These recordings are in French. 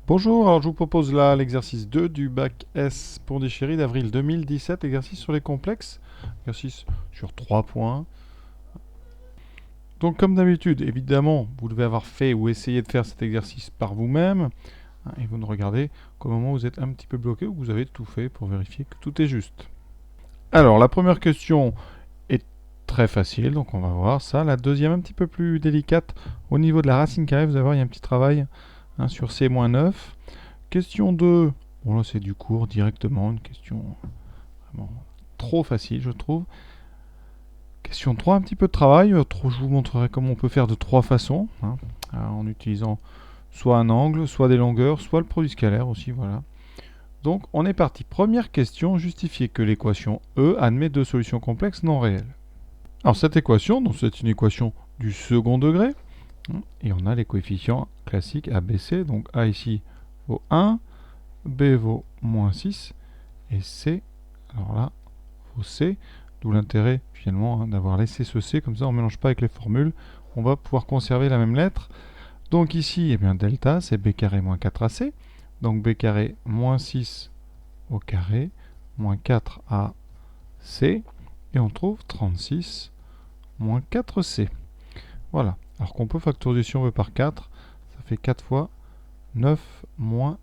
Bonjour, alors je vous propose là l'exercice 2 du bac S pour des chéris d'avril 2017, exercice sur les complexes, exercice sur 3 points. Donc comme d'habitude, évidemment, vous devez avoir fait ou essayé de faire cet exercice par vous-même, hein, et vous ne regardez qu'au moment où vous êtes un petit peu bloqué ou que vous avez tout fait pour vérifier que tout est juste. Alors la première question est très facile, donc on va voir ça. La deuxième un petit peu plus délicate, au niveau de la racine carrée, vous allez voir, il y a un petit travail sur C-9. Question 2, bon là c'est du cours directement, une question vraiment trop facile je trouve. Question 3, un petit peu de travail, je vous montrerai comment on peut faire de 3 façons, en utilisant soit un angle, soit des longueurs, soit le produit scalaire aussi, voilà. Donc on est parti. Première question, justifier que l'équation E admet deux solutions complexes non réelles. Alors cette équation, donc c'est une équation du second degré, et on a les coefficients classiques A, B, C, donc A ici vaut 1, B vaut moins 6 et C, alors là, vaut C, d'où l'intérêt finalement d'avoir laissé ce C, comme ça on ne mélange pas avec les formules, on va pouvoir conserver la même lettre. Donc ici, eh bien, delta, c'est B carré moins 4AC, donc B carré moins 6 au carré, moins 4AC, et on trouve 36 moins 4C. Voilà, alors qu'on peut factoriser si on veut par 4, ça fait 4 fois 9 moins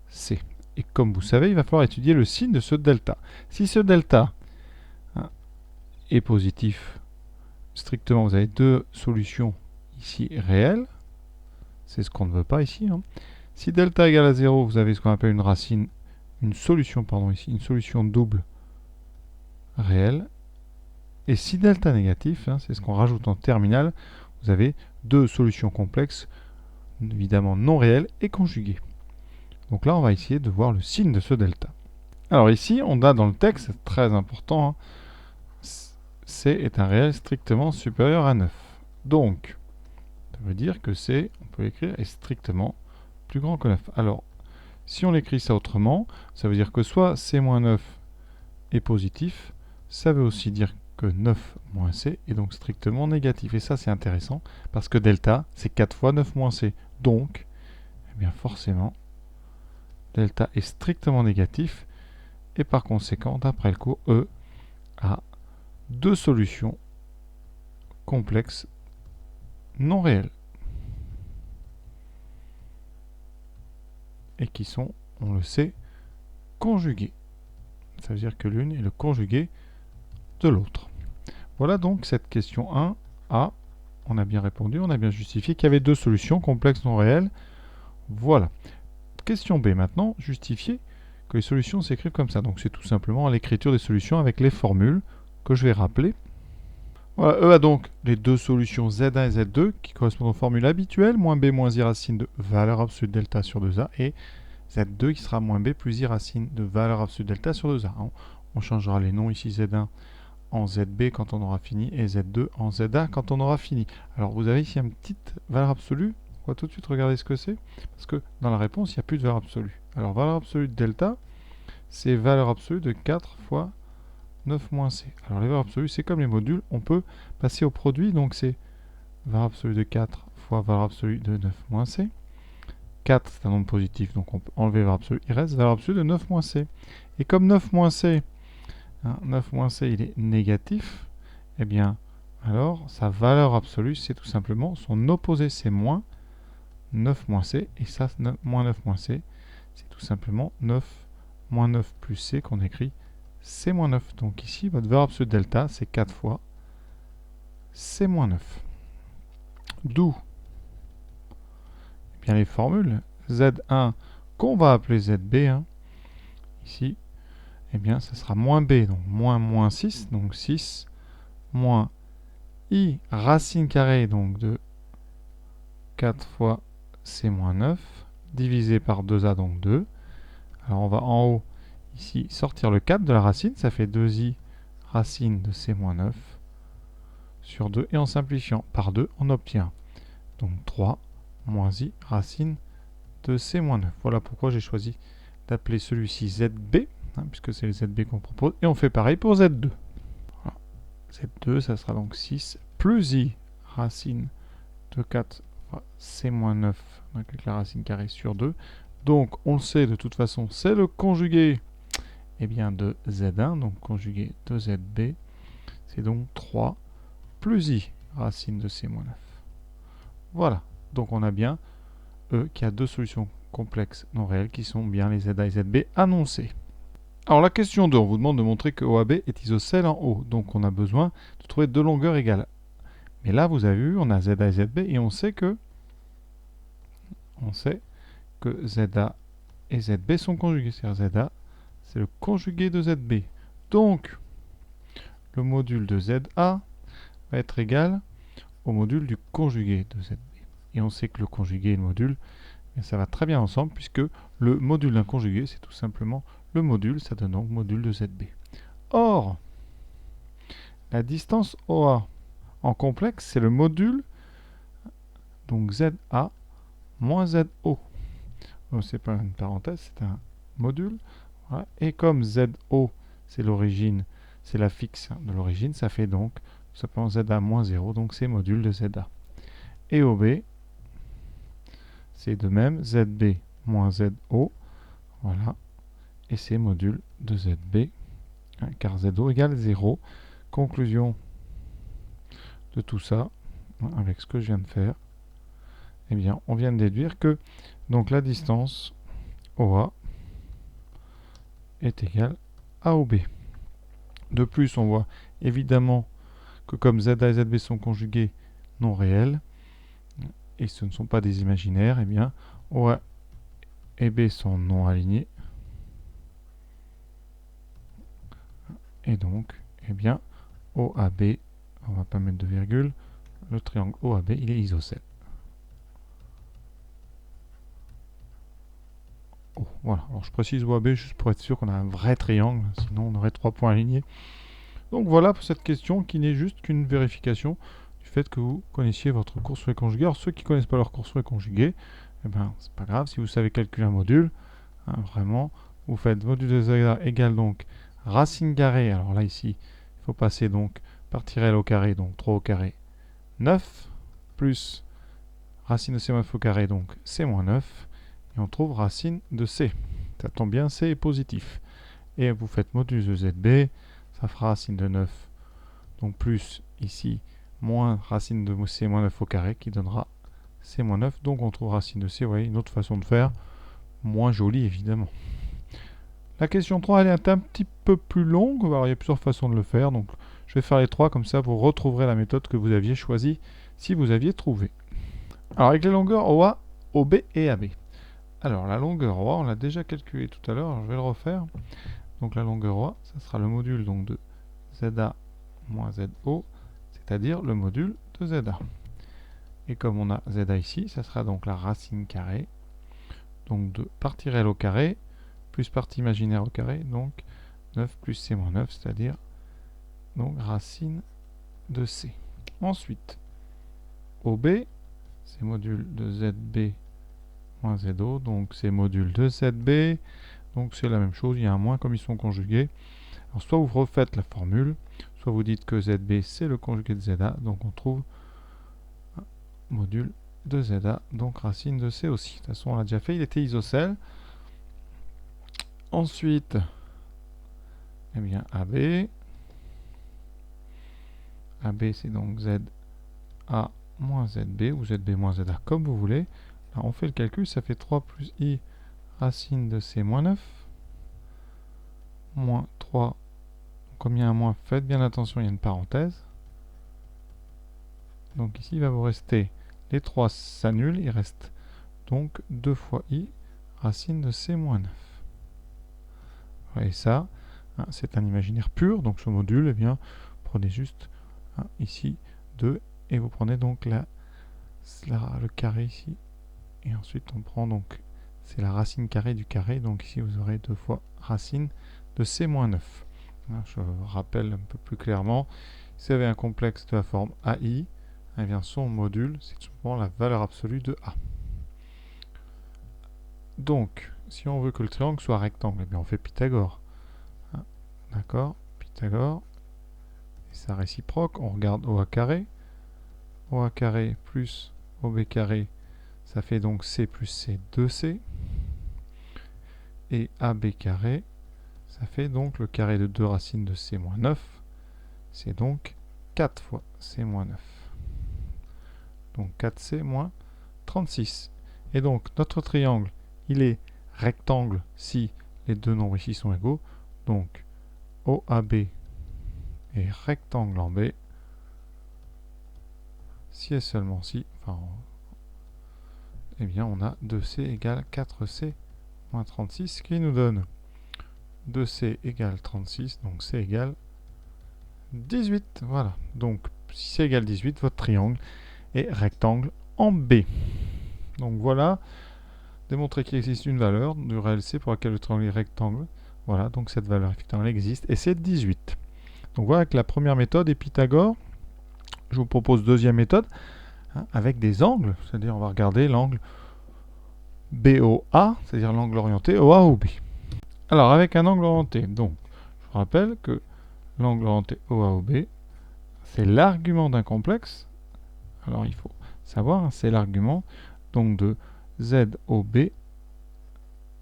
C. Et comme vous savez, il va falloir étudier le signe de ce delta. Si ce delta est positif, strictement, vous avez deux solutions ici réelles. C'est ce qu'on ne veut pas ici. Si delta égale à 0, vous avez ce qu'on appelle une solution double réelle. Et si delta négatif, c'est ce qu'on rajoute en terminale, vous avez deux solutions complexes, évidemment non réelles et conjuguées. Donc là, on va essayer de voir le signe de ce delta. Alors ici, on a dans le texte, c'est très important, C est un réel strictement supérieur à 9. Donc, ça veut dire que C, on peut l'écrire, est strictement plus grand que 9. Alors, si on écrit ça autrement, ça veut dire que soit C-9 est positif, ça veut aussi dire que 9 moins C est donc strictement négatif. Et ça, c'est intéressant, parce que delta, c'est 4 fois 9 moins C. Donc, eh bien forcément, delta est strictement négatif, et par conséquent, d'après le cours, E a deux solutions complexes non réelles. Et qui sont, on le sait, conjuguées. Ça veut dire que l'une est le conjugué de l'autre. Voilà donc cette question 1A. On a bien répondu, on a bien justifié qu'il y avait deux solutions complexes non réelles. Voilà. Question B maintenant, justifier que les solutions s'écrivent comme ça. Donc c'est tout simplement l'écriture des solutions avec les formules que je vais rappeler. Voilà, E a donc les deux solutions Z1 et Z2 qui correspondent aux formules habituelles, moins B moins I racine de valeur absolue de delta sur 2A, et Z2 qui sera moins B plus I racine de valeur absolue de delta sur 2A. On changera les noms ici Z1 en ZB quand on aura fini et Z2 en ZA quand on aura fini. Alors vous avez ici une petite valeur absolue. On va tout de suite regarder ce que c'est, parce que dans la réponse, il n'y a plus de valeur absolue. Alors valeur absolue de delta, c'est valeur absolue de 4 fois 9 moins C. Alors les valeurs absolues, c'est comme les modules, on peut passer au produit, donc c'est valeur absolue de 4 fois valeur absolue de 9 moins C. 4, c'est un nombre positif, donc on peut enlever valeur absolue, il reste valeur absolue de 9 moins C. Et comme 9 moins C, 9 moins C, il est négatif, eh bien, alors, sa valeur absolue, c'est tout simplement son opposé, c'est moins 9 moins C, et ça, moins 9 moins C, c'est tout simplement 9 moins 9 plus C qu'on écrit C moins 9. Donc ici, votre valeur absolue de delta, c'est 4 fois C moins 9. D'où eh bien les formules Z1 qu'on va appeler ZB, ici, eh bien, ça sera moins B, donc moins 6, donc 6, moins I racine carrée, donc de 4 fois C moins 9, divisé par 2A, donc 2. Alors on va en haut, ici, sortir le 4 de la racine, ça fait 2I racine de C moins 9 sur 2. Et en simplifiant par 2, on obtient donc 3 moins I racine de C moins 9. Voilà pourquoi j'ai choisi d'appeler celui-ci ZB, puisque c'est le ZB qu'on propose. Et on fait pareil pour Z2. Voilà. Z2, ça sera donc 6 plus I racine de 4 fois C moins 9, donc avec la racine carrée sur 2, Donc, on le sait de toute façon, c'est le conjugué de Z1, donc conjugué de ZB. C'est donc 3 plus I, racine de C moins 9. Voilà, donc on a bien E qui a deux solutions complexes non réelles qui sont bien les ZA et ZB annoncées. Alors la question 2, on vous demande de montrer que OAB est isocèle en O, donc on a besoin de trouver deux longueurs égales. Mais là, vous avez vu, on a ZA et ZB et on sait que ZA et ZB sont conjugués. C'est-à-dire ZA, c'est le conjugué de ZB. Donc, le module de ZA va être égal au module du conjugué de ZB. Et on sait que le conjugué et le module, ça va très bien ensemble, puisque le module d'un conjugué, c'est tout simplement le module, ça donne donc module de ZB. Or, la distance OA en complexe, c'est le module, donc ZA moins ZO. Donc, c'est pas une parenthèse, c'est un module. Voilà. Et comme ZO, c'est l'origine, c'est la fixe de l'origine, ça fait donc tout simplement ZA moins 0, donc c'est module de ZA. Et OB, c'est de même ZB moins ZO, voilà, et c'est module de ZB, hein, car ZO égale 0. Conclusion de tout ça, hein, avec ce que je viens de faire, eh bien, on vient de déduire que donc la distance OA est égale à OB. De plus, on voit évidemment que comme ZA et ZB sont conjugués non réels, et ce ne sont pas des imaginaires, eh bien, OA et B sont non alignés. Et donc, eh bien, OAB, on va pas mettre de virgule, le triangle OAB, il est isocèle. Oh, voilà, alors je précise OAB juste pour être sûr qu'on a un vrai triangle, sinon on aurait 3 points alignés. Donc voilà pour cette question qui n'est juste qu'une vérification du fait que vous connaissiez votre cours sur les conjugués. Alors ceux qui ne connaissent pas leur cours sur les conjugués, eh ben, c'est pas grave, si vous savez calculer un module, hein, vraiment, vous faites module de ZA égale donc racine carrée, alors là ici, il faut passer donc par tiret au carré, donc 3 au carré, 9, plus racine de C moins 9 au carré, donc C moins 9, et on trouve racine de C. Ça tombe bien, C est positif. Et vous faites module de ZB, ça fera racine de 9, donc plus ici, moins racine de C moins 9 au carré, qui donnera C moins 9, donc on trouve racine de C, vous voyez, une autre façon de faire, moins jolie évidemment. La question 3, elle est un petit peu plus longue, alors il y a plusieurs façons de le faire, donc je vais faire les trois, comme ça vous retrouverez la méthode que vous aviez choisie, si vous aviez trouvé. Alors avec les longueurs OA, OB et AB. Alors la longueur OA, on l'a déjà calculée tout à l'heure, je vais le refaire. Donc la longueur OA, ça sera le module donc, de ZA moins ZO, c'est-à-dire le module de ZA. Et comme on a ZA ici, ça sera donc la racine carrée, donc de partie réelle au carré, plus partie imaginaire au carré, donc 9 plus C moins 9, c'est-à-dire donc racine de C. Ensuite, OB, c'est module de ZB moins ZO, donc c'est module de ZB, donc c'est la même chose, il y a un moins comme ils sont conjugués. Alors soit vous refaites la formule, soit vous dites que ZB c'est le conjugué de ZA, donc on trouve un module de ZA, donc racine de C aussi. De toute façon on l'a déjà fait, il était isocèle. Ensuite, eh bien AB, AB c'est donc ZA moins ZB ou ZB moins ZA comme vous voulez. Là on fait le calcul, ça fait 3 plus I racine de C moins 9 moins 3. Comme il y a un moins, faites bien attention, il y a une parenthèse. Donc ici il va vous rester, les 3 s'annulent, il reste donc 2 fois I racine de C moins 9. Et ça, hein, c'est un imaginaire pur, donc ce module, eh bien, prenez juste hein, ici 2 et vous prenez donc le carré ici. Et ensuite on prend donc, c'est la racine carrée du carré, donc ici vous aurez 2 fois racine de C moins 9. Hein, je rappelle un peu plus clairement, si vous avez un complexe de la forme AI, eh bien son module, c'est tout simplement la valeur absolue de A. Donc, si on veut que le triangle soit rectangle, eh bien on fait Pythagore. Hein, d'accord, Pythagore. Et sa réciproque, on regarde OA carré. OA carré plus OB carré, ça fait donc C plus C 2C. et AB carré, ça fait donc le carré de 2 racines de C moins 9. C'est donc 4 fois C moins 9. Donc 4C moins 36. Et donc notre triangle, il est rectangle si les deux nombres ici sont égaux. Donc OAB est rectangle en B. Si et seulement si, eh bien on a 2C égale 4C moins 36, ce qui nous donne 2C égale 36, donc C égale 18. Voilà, donc si C égale 18, votre triangle est rectangle en B. Donc voilà, démontrer qu'il existe une valeur du réel C pour laquelle le triangle est rectangle. Voilà, donc cette valeur effectivement elle existe, et c'est 18. Donc voilà, avec la première méthode et Pythagore, je vous propose deuxième méthode, avec des angles, c'est-à-dire on va regarder l'angle BOA, c'est-à-dire l'angle orienté OA ou B. Alors avec un angle orienté, donc je vous rappelle que l'angle orienté OA ou B, c'est l'argument d'un complexe. Alors il faut savoir, c'est l'argument donc de ZOB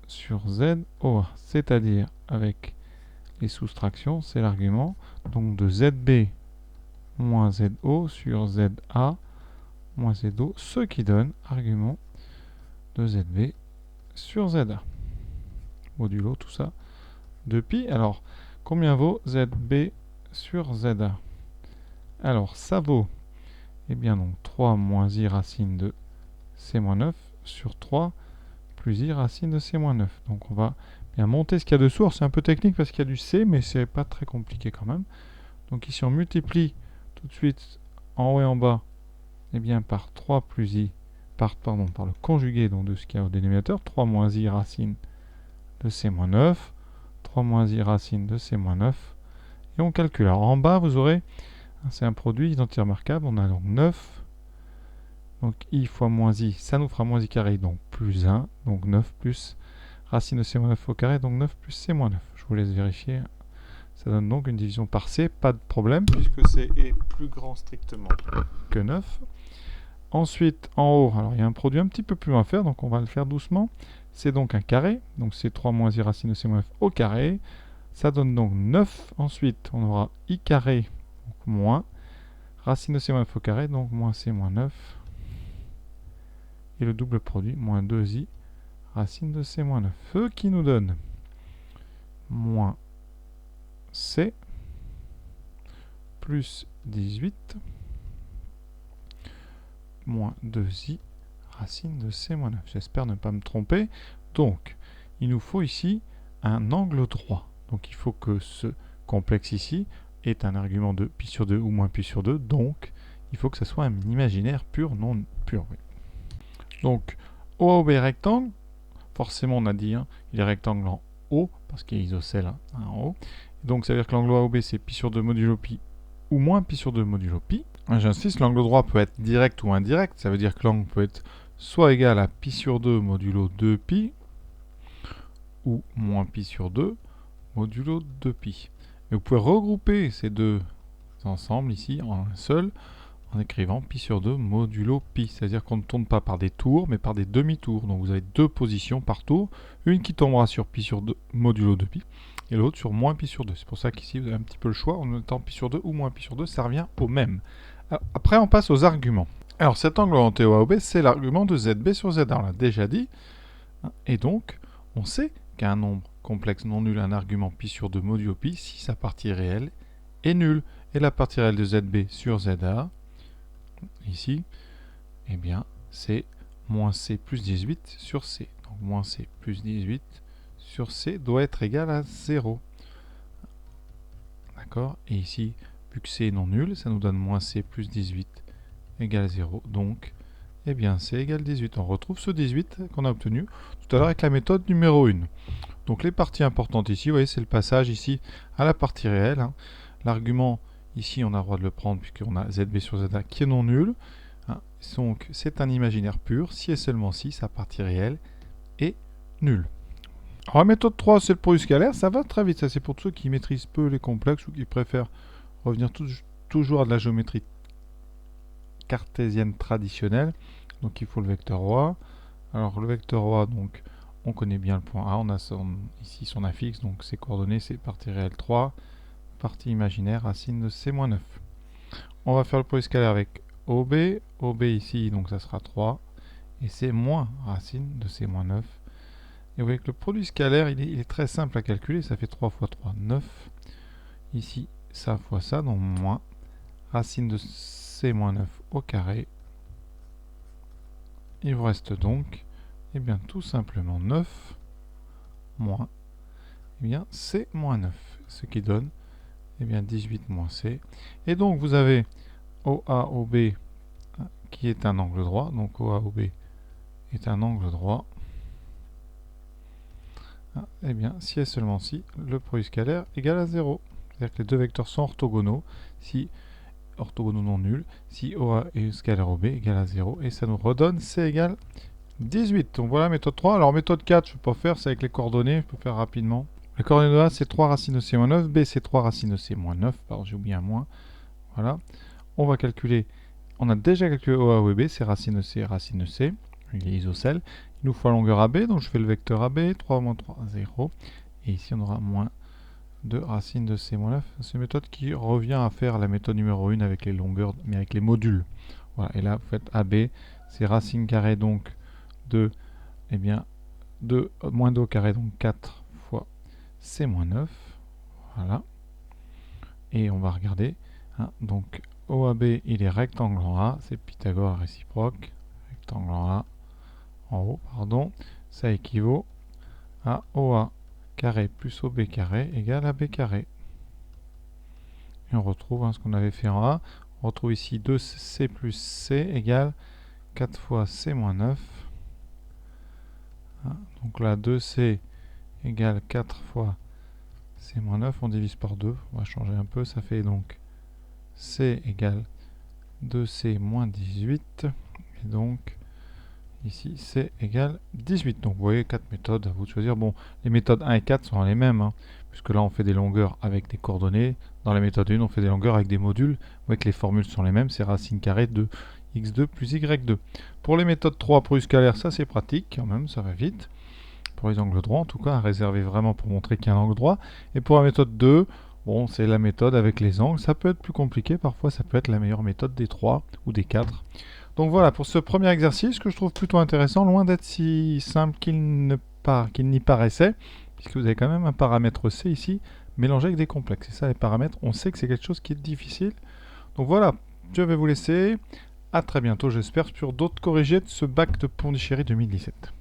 sur ZOA, c'est-à-dire avec les soustractions, c'est l'argument donc de ZB moins ZO sur ZA moins ZO, ce qui donne argument de ZB sur ZA. Modulo tout ça de pi. Alors, combien vaut ZB sur ZA? Alors, ça vaut, eh bien donc, 3 moins i racine de C-9 sur 3 plus i racine de C-9. Donc, on va bien monter ce qu'il y a dessous. Alors, c'est un peu technique parce qu'il y a du C, mais c'est pas très compliqué quand même. Donc, ici, on multiplie tout de suite en haut et en bas, eh bien, par 3 plus i, par le conjugué donc, de ce qu'il y a au dénominateur, 3 moins i racine de C-9, 3 moins i racine de C-9, et on calcule. Alors en bas, vous aurez, c'est un produit identitaire remarquable, on a donc 9, donc i fois moins i, ça nous fera moins i carré, donc plus 1, donc 9 plus racine de C-9 au carré, donc 9 plus C-9. Je vous laisse vérifier. Ça donne donc une division par C, pas de problème, puisque C est plus grand strictement que 9. Ensuite, en haut, alors il y a un produit un petit peu plus long à faire, donc on va le faire doucement. C'est donc un carré, donc c'est 3 moins i racine de C-9 au carré. Ça donne donc 9. Ensuite, on aura i carré, donc moins, racine de C-9 au carré, donc moins C-9. Et le double produit, moins 2i, racine de C-9. Ce qui nous donne moins C plus 18 moins 2i racine de C-9. J'espère ne pas me tromper. Donc, il nous faut ici un angle droit. Donc, il faut que ce complexe ici ait un argument de pi sur 2 ou moins pi sur 2. Donc, il faut que ce soit un imaginaire pur, non pur. Oui. Donc, OAOB rectangle. Forcément, on a dit, il est rectangle en haut, parce qu'il est isocèle en haut. Donc, ça veut dire que l'angle OAOB, c'est pi sur 2 modulo pi ou moins pi sur 2 modulo pi. J'insiste, l'angle droit peut être direct ou indirect. Ça veut dire que l'angle peut être soit égal à pi sur 2 modulo 2pi ou moins pi sur 2 modulo 2pi. Et vous pouvez regrouper ces deux ensemble ici en un seul en écrivant pi sur 2 modulo pi. C'est-à-dire qu'on ne tourne pas par des tours mais par des demi-tours. Donc vous avez deux positions par tour. Une qui tombera sur pi sur 2 modulo 2pi et l'autre sur moins pi sur 2. C'est pour ça qu'ici vous avez un petit peu le choix. En mettant pi sur 2 ou moins pi sur 2, ça revient au même. Alors, après on passe aux arguments. Alors cet angle orienté OAOB, c'est l'argument de ZB sur ZA. On l'a déjà dit. Et donc, on sait qu'un nombre complexe non nul a un argument pi sur 2 modulo pi si sa partie réelle est nulle. Et la partie réelle de ZB sur ZA, ici, eh bien, c'est moins C plus 18 sur C. Donc moins C plus 18 sur C doit être égal à 0. D'accord? Et ici, vu que C est non nul, ça nous donne moins C plus 18 égale 0. Donc, eh bien, C égale 18. On retrouve ce 18 qu'on a obtenu tout à l'heure avec la méthode numéro 1. Donc, les parties importantes ici, vous voyez, c'est le passage ici à la partie réelle. L'argument, ici, on a le droit de le prendre puisqu'on a ZB sur ZA qui est non nul. Donc, c'est un imaginaire pur. Si et seulement si, sa partie réelle est nulle. Alors, la méthode 3, c'est le produit scalaire. Ça va très vite. Ça, c'est pour ceux qui maîtrisent peu les complexes ou qui préfèrent revenir toujours à de la géométrie cartésienne traditionnelle. Donc, il faut le vecteur OA. Alors, le vecteur OA, donc, on connaît bien le point A, on a ici son affixe, donc ses coordonnées, c'est partie réelle 3, partie imaginaire, racine de C-9. On va faire le produit scalaire avec OB, OB ici, donc ça sera 3, et c'est moins racine de C-9. Et vous voyez que le produit scalaire, il est très simple à calculer, ça fait 3 fois 3, 9. Ici, ça fois ça, donc moins racine de C-9 au carré. Il vous reste donc, eh bien, tout simplement 9 moins, eh bien, C-9, ce qui donne, eh bien, 18 moins C. Et donc, vous avez OA-OB qui est un angle droit, donc OA-OB est un angle droit. Eh bien, si et seulement si, le produit scalaire égale à 0. C'est-à-dire que les deux vecteurs sont orthogonaux, si orthogonaux non nuls, si OA et scalaire OB égale à 0, et ça nous redonne C égale 18. Donc voilà méthode 3. Alors méthode 4, je ne peux pas faire, c'est avec les coordonnées, je peux faire rapidement. Les coordonnées de A, c'est 3 racines de C-9, B, c'est 3 racines de C-9, pardon, j'ai oublié un moins. Voilà. On va calculer, on a déjà calculé OA, OB, c'est racine de C, racine de C, il est isocèle. Il nous faut la longueur AB, donc je fais le vecteur AB, 3 moins 3, 0. Et ici, on aura moins 2 racine de C-9. C'est une méthode qui revient à faire la méthode numéro 1 avec les longueurs, mais avec les modules. Voilà. Et là, vous faites AB, c'est racine carrée donc de, eh bien, moins 2 au carré, donc 4 fois C-9. Voilà. Et on va regarder. Hein, donc, OAB, il est rectangle en A, c'est Pythagore réciproque. Rectangle en A, en haut, pardon. Ça équivaut à OA carré plus OB carré égale AB carré. Et on retrouve ce qu'on avait fait en A. On retrouve ici 2C plus C égale 4 fois C-9. Donc là, 2C égale 4 fois C-9. On divise par 2. On va changer un peu. Ça fait donc C égale 2C moins 18. Et donc, ici, C égale 18. Donc, vous voyez, 4 méthodes. À vous de choisir. Bon, les méthodes 1 et 4 sont les mêmes. Puisque là, on fait des longueurs avec des coordonnées. Dans la méthode 1, on fait des longueurs avec des modules. Vous voyez que les formules sont les mêmes. C'est racine carrée de x2 plus y2. Pour les méthodes 3 produit scalaire, ça c'est pratique quand même, ça va vite. Pour les angles droits, en tout cas, à réserver vraiment pour montrer qu'il y a un angle droit. Et pour la méthode 2, bon, c'est la méthode avec les angles. Ça peut être plus compliqué, parfois ça peut être la meilleure méthode des 3 ou des 4. Donc voilà, pour ce premier exercice que je trouve plutôt intéressant, loin d'être si simple qu'il n'y paraissait, puisque vous avez quand même un paramètre C ici, mélangé avec des complexes. Et ça, les paramètres, on sait que c'est quelque chose qui est difficile. Donc voilà, je vais vous laisser. À très bientôt, j'espère, sur d'autres corrigés de ce bac de Pondichéry 2017.